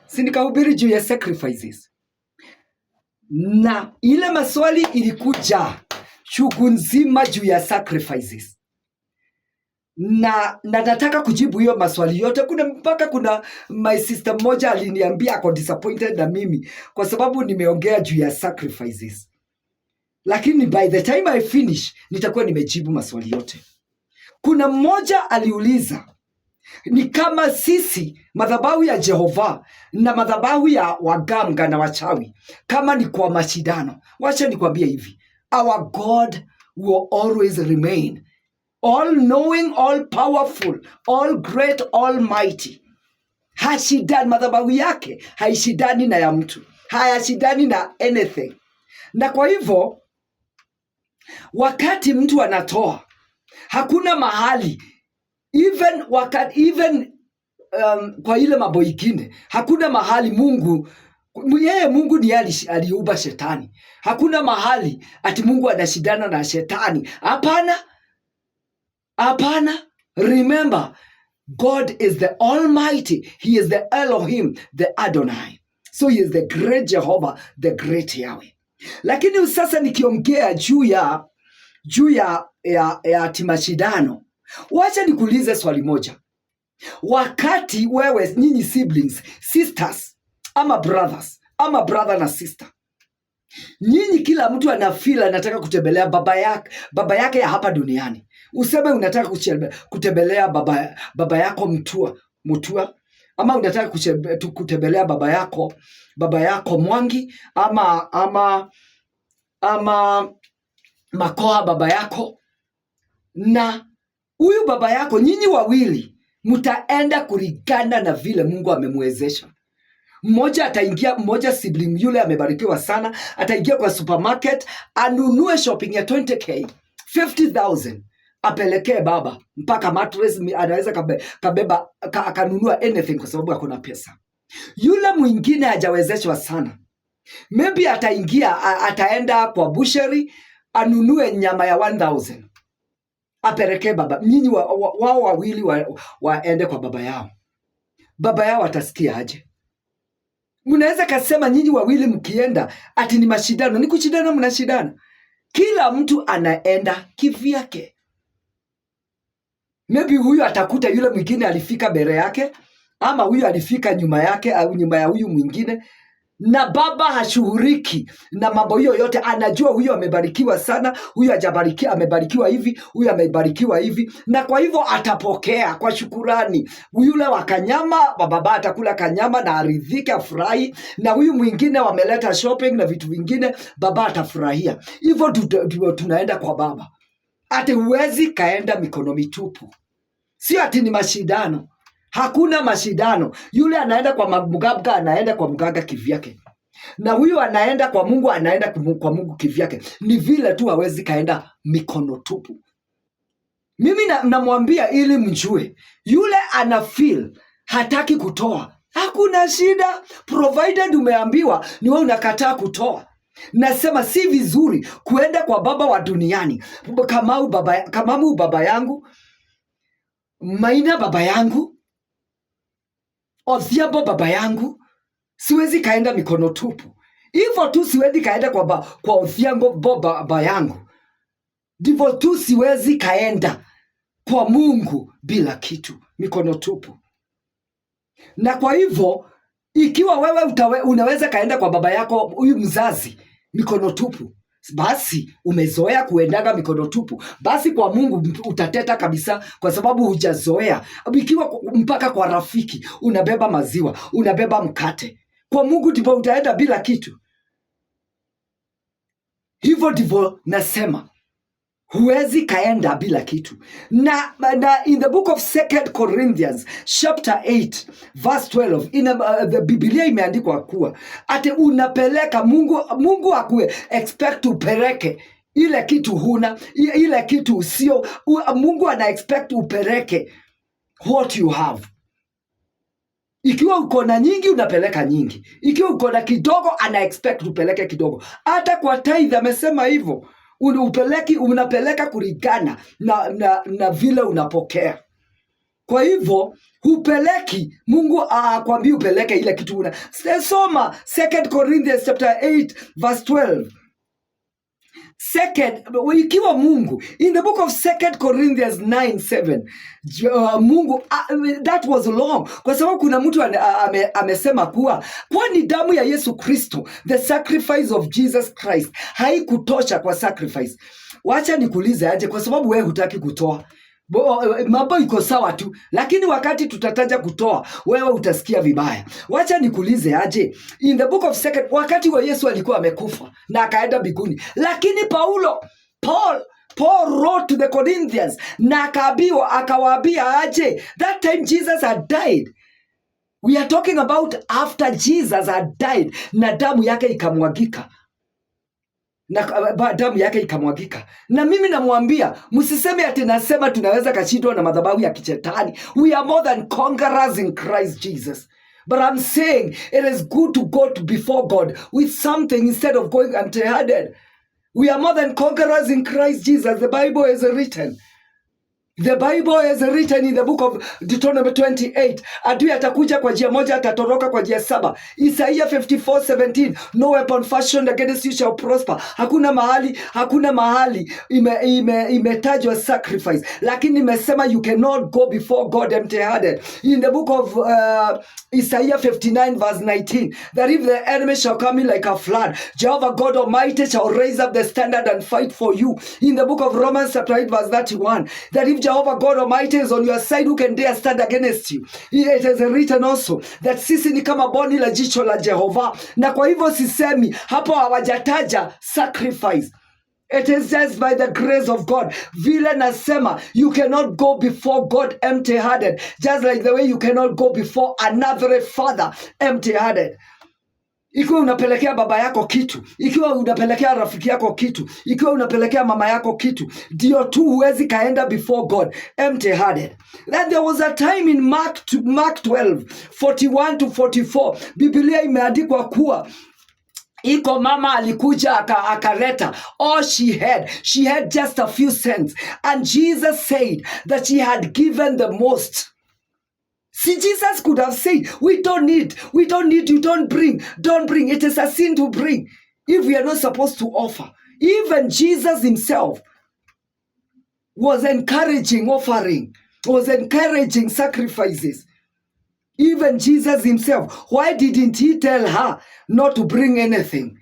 si nikahubiri juu ya sacrifices, na ile maswali ilikuja shughuli nzima juu ya sacrifices, na nataka kujibu hiyo maswali yote. Kuna my sister mmoja aliniambia ako disappointed na mimi kwa sababu nimeongea juu ya sacrifices, lakini by the time I finish nitakuwa nimejibu maswali yote. Kuna mmoja aliuliza, ni kama sisi madhabahu ya Jehova na madhabahu ya waganga na wachawi kama ni kwa mashindano. Wacha nikwambie hivi, our God will always remain all knowing, all powerful, all great, almighty. Hashidani, madhabahu yake haishidani na ya mtu, hayashidani na anything. Na kwa hivyo wakati mtu anatoa, hakuna mahali even kwa ile mambo ingine, hakuna mahali Mungu ni aliumba shetani. Hakuna mahali ati Mungu anashindana na shetani. Hapana. Remember, God is the Almighty. He is the Elohim, the Adonai. So he is the great Jehovah, the great Yahweh. Lakini sasa nikiongea juu ya mashindano, wacha nikuulize swali moja. Wakati wewe nyinyi siblings, sisters ama brothers, ama brother na sister, nyinyi kila mtu anafeel anataka kutembelea baba yake ya hapa duniani. Useme unataka kutembelea baba yako Mutua, ama unataka kutembelea baba yako Mwangi, ama Makoha baba yako, na huyu baba yako, nyinyi wawili mtaenda kulingana na vile Mungu amemwezesha. Mmoja sibling yule amebarikiwa sana, ataingia kwa supermarket anunue shopping ya 20k, 50,000 apelekee baba, mpaka mattress anaweza kabeba akanunua anything kwa sababu hakuna pesa. Yule mwingine hajawezeshwa sana, maybe ataenda kwa butchery anunue nyama ya 1,000 apelekee baba. Nyinyi wao wawili waende kwa baba yao atasikia aje? Mnaweza kasema nyinyi wawili mkienda ati ni mashindano. Ni kushindana, mnashindana. Kila mtu anaenda kivyake. Maybe huyu atakuta yule mwingine alifika mbele yake, ama huyu alifika nyuma yake au nyuma ya huyu mwingine, na baba hashughuliki na mambo hiyo yote. Anajua huyu amebarikiwa sana, huyu hajabarikiwa, amebarikiwa hivi, huyu amebarikiwa hivi, na kwa hivyo atapokea kwa shukurani. Yule wa kanyama, baba atakula kanyama na aridhike, afurahi, na huyu mwingine wameleta shopping na vitu vingine, baba atafurahia. Hivyo tunaenda kwa baba. Ati huwezi kaenda mikono mitupu. Sio ati ni mashindano. Hakuna mashindano. Yule anaenda kwa mganga, anaenda kwa mganga kivyake, na huyu anaenda kwa Mungu, anaenda kwa Mungu kivyake. Ni vile tu hawezi kaenda mikono tupu. Mimi namwambia ili mjue, yule ana feel hataki kutoa, hakuna shida, provided umeambiwa ni wewe unakataa kutoa. Nasema si vizuri kuenda kwa baba wa duniani, Kamamu baba yangu, Maina baba yangu, Odhiambo baba yangu. Siwezi kaenda mikono tupu. Hivyo tu siwezi kaenda kwa Odhiambo baba yangu, ndivyo tu siwezi kaenda kwa Mungu bila kitu, mikono tupu. Na kwa hivyo ikiwa wewe unaweza kaenda kwa baba yako huyu mzazi mikono tupu, basi umezoea kuendaga mikono tupu, basi kwa Mungu utateta kabisa, kwa sababu hujazoea. Ikiwa mpaka kwa rafiki unabeba maziwa, unabeba mkate, kwa Mungu ndipo utaenda bila kitu. Hivyo ndivyo nasema, huwezi kaenda bila kitu. Na in the book of 2 Corinthians chapter 8 verse 12 the Biblia imeandikwa kuwa ate unapeleka Mungu akue expect upeleke ile kitu huna, ile kitu sio. Mungu ana expect upeleke what you have. Ikiwa uko na nyingi unapeleka nyingi, ikiwa uko na kidogo ana expect upeleke kidogo. Hata kwa tithe amesema hivyo, unapeleka kulingana na vile unapokea. Kwa hivyo hupeleki, Mungu akwambii upeleke ile kitu una. Soma 2 Corinthians chapter 8 verse 12. Second, ikiwa Mungu in the book of 2 Corinthians 9:7, Mungu that was long, kwa sababu kuna mtu amesema kuwa kwani damu ya Yesu Kristo, the sacrifice of Jesus Christ, haikutosha kwa sacrifice. Wacha nikuulize aje, kwa sababu wewe hutaki kutoa. Mambo iko sawa tu, lakini wakati tutataja kutoa, wewe utasikia vibaya. Wacha nikuulize aje, in the book of second, wakati wa Yesu alikuwa amekufa na akaenda mbinguni, lakini Paul wrote to the Corinthians na akawaambia aje, that time Jesus had died. We are talking about after Jesus had died, na damu yake ikamwagika. Na mimi namwambia, msiseme ati nasema tunaweza kashindwa na madhabahu ya kichetani. We are more than conquerors in Christ Jesus. But I'm saying it is good to go before God with something instead of going empty-handed. We are more than conquerors in Christ Jesus. The Bible is written. The Bible is written in the book of Deuteronomy 28. Adui atakuja kwa njia moja, atatoroka kwa njia 7. Isaiah 54:17. No weapon fashioned against you shall prosper. Hakuna mahali imetajwa sacrifice. Lakini imesema you cannot go before God empty-handed. In the book of Isaiah 59 verse 19. That if the enemy shall come in like a flood, Jehovah God Almighty shall raise up the standard and fight for you. In the book of Romans chapter 8 verse 31. That if Jehovah God Almighty is on your side, who can dare stand against you? It is written also that sisi ni kama boni la jicho la Jehova. Na kwa hivyo sisemi hapo hawajataja sacrifice. It is just by the grace of God. Vile nasema, you cannot go before God empty-handed, just like the way you cannot go before another father empty-handed. Ikiwa unapelekea baba yako kitu, ikiwa unapelekea rafiki yako kitu, ikiwa unapelekea mama yako kitu, ndio tu huwezi kaenda before God empty-handed. Then there was a time in Mark 12:41-44. Biblia imeandikwa kuwa iko mama alikuja akaleta all she had just a few cents, and Jesus said that she had given the most. See, Jesus could have said, we don't need, you don't bring. It is a sin to bring if we are not supposed to offer. Even Jesus himself was encouraging offering, was encouraging sacrifices. Even Jesus himself, why didn't he tell her not to bring anything?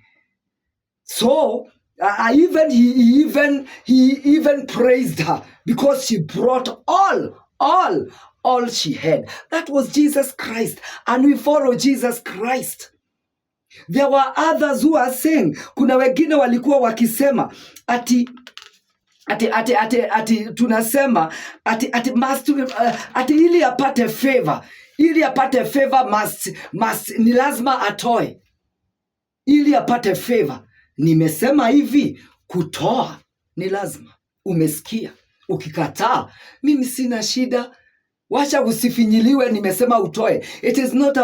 So he even praised her because she brought all she had. That was Jesus Christ, and we follow Jesus Christ. There were others who are saying, kuna wengine walikuwa wakisema ati tunasema ati ili apate favor must ni lazima atoe ili apate favor. Nimesema hivi, kutoa ni lazima. Umesikia? Ukikataa, mimi sina shida. Wacha usifinyiliwe, nimesema utoe. It is not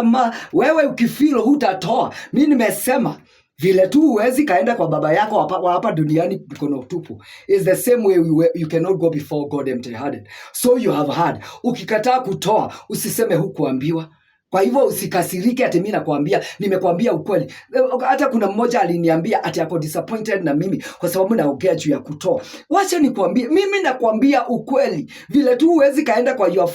wewe ukifeel hutatoa. Mimi nimesema vile tu huwezi kaenda kwa baba yako hapa duniani mkono tupu. Is the same way you cannot go before God empty-handed. So you have heard. Ukikataa kutoa, usiseme hukuambiwa. Kwa hivyo usikasirike ati mimi nakwambia, nimekuambia ukweli. Hata kuna mmoja aliniambia ati ako disappointed na mimi kwa sababu naongea juu ya kutoa. Wacha nikwambie, mimi nakwambia ukweli. Vile tu huwezi kaenda kwa your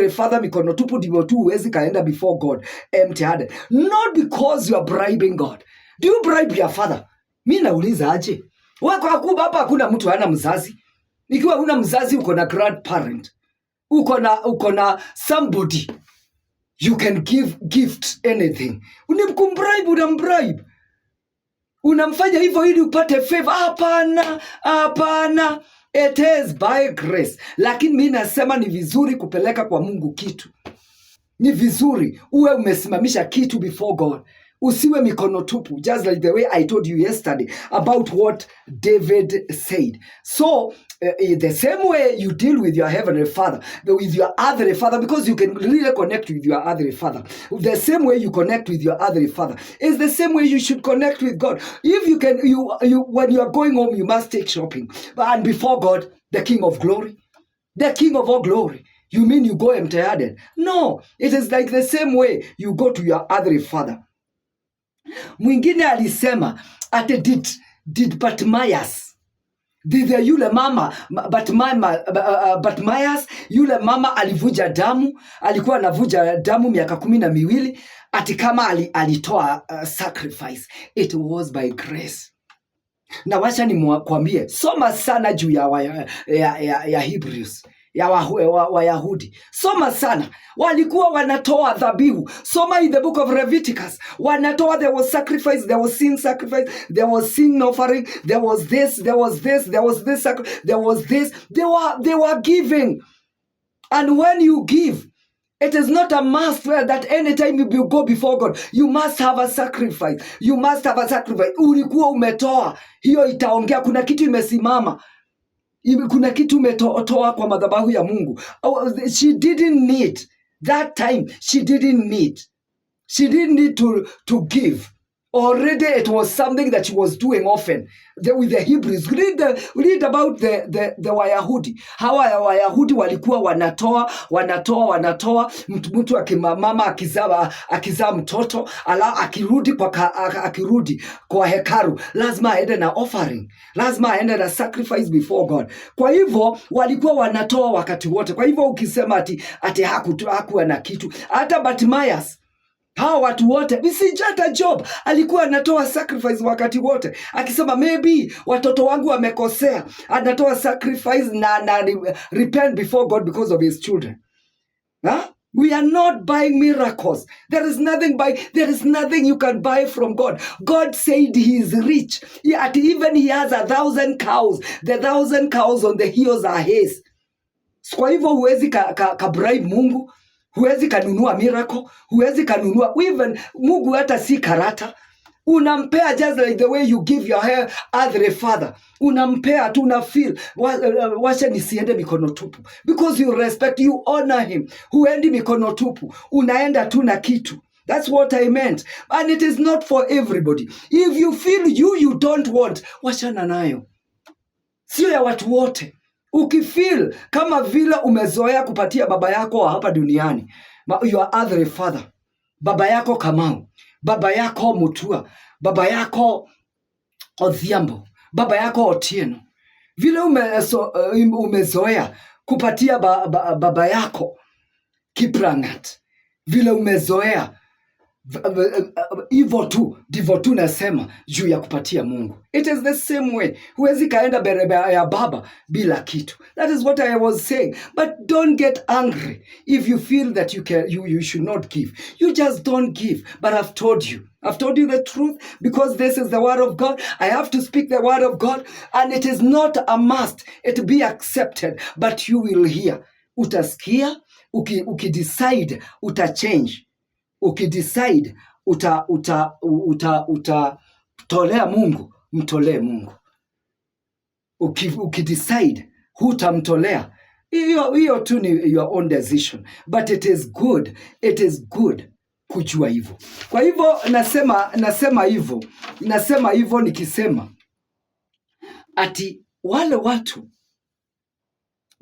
father mikono tupu, ndivyo tu huwezi kaenda before God empty-handed. Not because you are bribing God. Do you bribe your father? Mimi nauliza aje? Wako hapa hakuna mtu hana mzazi. Ikiwa huna mzazi, uko na grandparent. Uko na somebody. You can give gift anything. Unambribe. Unamfanya hivyo ili upate favor. Hapana. It is by grace. Lakini mimi nasema ni vizuri kupeleka kwa Mungu kitu. Ni vizuri uwe umesimamisha kitu before God. Usiwe mikono tupu, just like the way I told you yesterday about what David said. So the same way you deal with your heavenly father, with your earthly father, because you can really connect with your earthly father. The same way you connect with your earthly father is the same way you should connect with God. If you can, when you are going home, you must take shopping, and before God, the King of glory, the King of all glory, You mean you go empty-handed? No, it is like the same way you go to your earthly father. Mwingine alisema ate did Bartimaeus, did yule mama Bartimaeus, yule mama alivuja damu, alikuwa anavuja damu miaka 12, ati kama alitoa sacrifice, it was by grace. Na wacha nimwambie, soma sana juu ya Hebrews, ya Wayahudi. Soma sana, walikuwa wanatoa dhabihu. Soma in the book of Leviticus, wanatoa, there was sacrifice, there was sin sacrifice, there was sin offering, there was this, there was this, there was this, there was this. They were giving. And when you give, it is not a must that anytime you go before God, you must have a sacrifice. You must have a sacrifice. Ulikuwa umetoa, hiyo itaongea. Kuna kitu imesimama, kuna kitu umetoa kwa madhabahu ya Mungu. She didn't need that time. She didn't need to give. Already it was something that she was doing often with the Hebrews. Read about the Wayahudi. Hawa Wayahudi walikuwa wanatoa. Mtu mama akizaa mtoto, ala akirudi kwa hekalu, lazima aende na offering, lazima aende na sacrifice before God. Kwa hivyo walikuwa wanatoa wakati wote. Kwa hivyo ukisema ati hakuwa na kitu, hata Bartimaeus, hawa watu wote, hata Job alikuwa anatoa sacrifice wakati wote, akisema maybe watoto wangu wamekosea, anatoa sacrifice na repent before God because of his children. We are not buying miracles. There is nothing you can buy from God. God said he is rich. Even he has 1,000 cows. The 1,000 cows on the hills are his. Kwa hivyo huwezi ka bribe Mungu. Huwezi kanunua miracle, huwezi kanunua even Mungu. Hata si karata, unampea just like the way you give your hair earthly father. Unampea tu, una feel wacha nisiende mikono tupu, because you respect, you honor him. Huendi mikono tupu, unaenda tu na kitu. That's what I meant. And it is not for everybody. If you feel you don't want, wachana nayo, sio ya watu wote. Ukifeel kama vile umezoea kupatia baba yako wa hapa duniani, your earthly father, baba yako Kamau, baba yako Mutua, baba yako Odhiambo, baba yako Otieno, vile umezoea kupatia baba yako Kiprangat, vile umezoea hivyo tu ndivyo tu nasema juu ya kupatia Mungu. It is the same way. Huwezi kaenda mbele ya baba bila kitu. That is what I was saying. But don't get angry if you feel that you should not give. You just don't give. But I've told you the truth, because this is the word of God. I have to speak the word of God, and it is not a must it be accepted, but you will hear. Utasikia, ukidecide utachange. Ukidecide utatolea Mungu, mtolee Mungu. Ukidecide hutamtolea, hiyo tu ni your own decision, but it is good kujua hivyo. Kwa hivyo nasema hivyo nikisema ati wale watu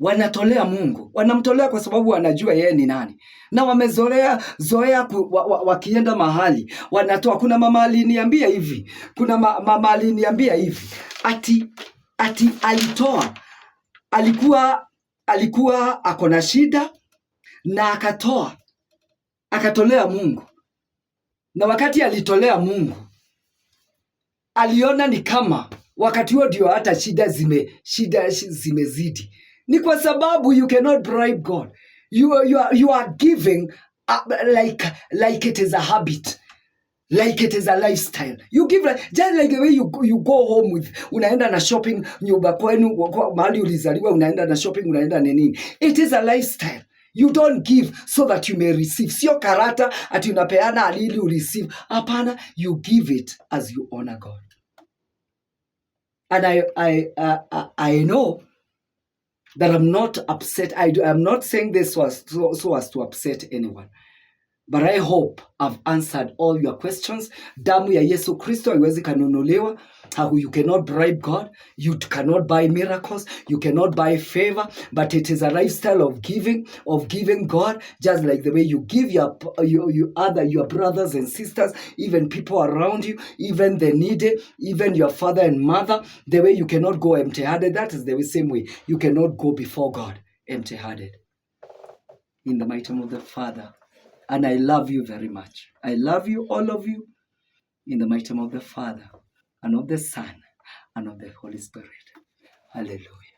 wanatolea Mungu, wanamtolea kwa sababu wanajua yeye ni nani, na wamezoea wakienda mahali wanatoa. Kuna mama aliniambia hivi, ati alitoa, alikuwa ako na shida na akatolea Mungu, na wakati alitolea Mungu aliona ni kama wakati huo ndio hata shida zimezidi. Ni kwa sababu you cannot bribe God. You are giving like it is a habit, like it is a lifestyle. You give just like the way you go home with, unaenda na shopping nyumba kwenu, mahali ulizaliwa, unaenda na shopping, unaenda nini. It is a lifestyle. You don't give so that you may receive. Sio karata ati unapeana alili ureceive. Hapana, you give it as you honor God. And I know that I'm not upset. I'm not saying this was so as to upset anyone. But I hope I've answered all your questions. Damu ya Yesu Kristo haiwezi kanunuliwa. You cannot bribe God. You cannot buy miracles. You cannot buy favor. But it is a lifestyle of giving God, just like the way you give your brothers and sisters, even people around you, even the needy, even your father and mother. The way you cannot go empty-handed, that is the same way you cannot go before God empty-handed. In the mighty name of the Father. And I love you very much. I love you, all of you, in the mighty name of the Father, and of the Son, and of the Holy Spirit. Hallelujah.